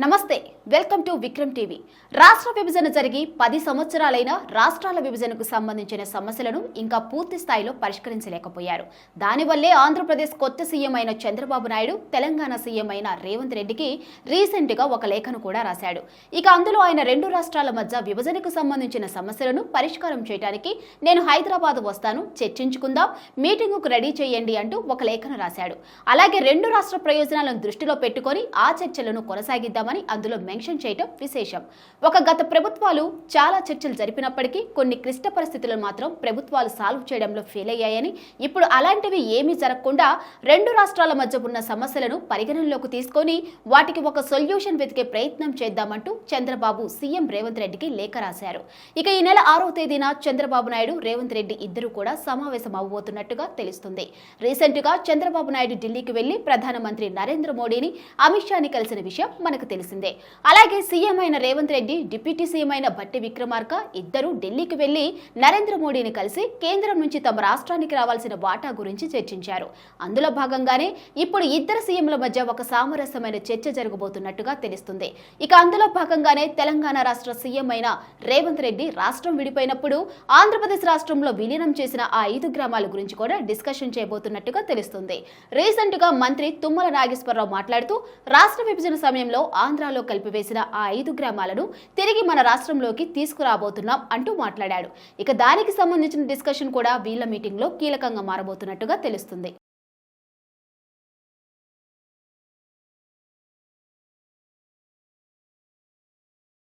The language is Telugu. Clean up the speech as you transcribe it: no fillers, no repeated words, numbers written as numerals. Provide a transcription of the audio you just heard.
నమస్తే వెల్కమ్ టు విక్రమ్ టీవీ. రాష్ట్ర విభజన జరిగి 10 సంవత్సరాలైన రాష్ట్రాల విభజనకు సంబంధించిన సమస్యలను ఇంకా పూర్తి స్థాయిలో పరిష్కరించలేకపోయారు. దానివల్లే ఆంధ్రప్రదేశ్ కొత్త సీఎం అయిన చంద్రబాబు నాయుడు తెలంగాణ సీఎం అయిన రేవంత్ రెడ్డికి రీసెంట్ గా ఒక లేఖను కూడా రాశాడు. ఇక అందులో ఆయన రెండు రాష్ట్రాల మధ్య విభజనకు సంబంధించిన సమస్యలను పరిష్కారం చేయడానికి నేను హైదరాబాద్ వస్తాను, చర్చించుకుందాం, మీటింగుకు రెడీ చేయండి అంటూ ఒక లేఖను రాశాడు. అలాగే రెండు రాష్ట్ర ప్రయోజనాలను దృష్టిలో పెట్టుకొని ఆ చర్చలను కొనసాగిద్దాం అందులో మెన్షన్ చేయడం విశేషం. గత ప్రభుత్వాలు చాలా చర్చలు జరిపినప్పటికీ కొన్ని క్లిష్ట పరిస్థితులను మాత్రం ప్రభుత్వాలు సాల్వ్ చేయడంలో ఫెయిల్ అయ్యాయని, ఇప్పుడు అలాంటివి ఏమీ జరగకుండా రెండు రాష్ట్రాల మధ్య ఉన్న సమస్యలను పరిగణనలోకి తీసుకొని వాటికి ఒక సొల్యూషన్ వెతికే ప్రయత్నం చేద్దామంటూ చంద్రబాబు సీఎం రేవంత్ రెడ్డికి లేఖ రాశారు. ఇక ఈ నెల 6వ తేదీన చంద్రబాబు నాయుడు, రేవంత్ రెడ్డి ఇద్దరు కూడా సమావేశం అవ్వబోతున్నట్టుగా తెలుస్తుంది. రీసెంట్ గా చంద్రబాబు నాయుడు ఢిల్లీకి వెళ్లి ప్రధానమంత్రి నరేంద్ర మోడీని, అమిత్ షాని కలిసిన విషయం మనకు తెలిసిందే. అలాగే సీఎం అయిన రేవంత్ రెడ్డి, డిప్యూటీ సీఎం అయిన భట్టి విక్రమార్క ఇద్దరు ఢిల్లీకి వెళ్లి నరేంద్ర మోడీని కలిసి కేంద్రం నుంచి తమ రాష్ట్రానికి రావాల్సిన వాటా గురించి చర్చించారు. అందులో భాగంగానే ఇప్పుడు ఇద్దరు సీఎంల మధ్య ఒక సామరస్యమైన చర్చ జరగబోతున్నట్టుగా తెలుస్తుంది. ఇక అందులో భాగంగానే తెలంగాణ రాష్ట్ర సీఎం అయిన రేవంత్ రెడ్డి రాష్ట్రం విడిపోయినప్పుడు ఆంధ్రప్రదేశ్ రాష్ట్రంలో విలీనం చేసిన ఆ 5 గ్రామాల గురించి కూడా డిస్కషన్ చేయబోతున్నట్టుగా తెలుస్తుంది. రీసెంట్ గా మంత్రి తుమ్మల నాగేశ్వరరావు మాట్లాడుతూ రాష్ట్ర విభజన సమయంలో ఆంధ్రాలో కలిపివేసిన ఆ 5 గ్రామాలను తిరిగి మన రాష్ట్రంలోకి తీసుకురాబోతున్నాం అంటూ మాట్లాడాడు. ఇక దానికి సంబంధించిన డిస్కషన్ కూడా వీళ్ళ మీటింగ్ లో కీలకంగా మారబోతున్నట్టుగా తెలుస్తుంది.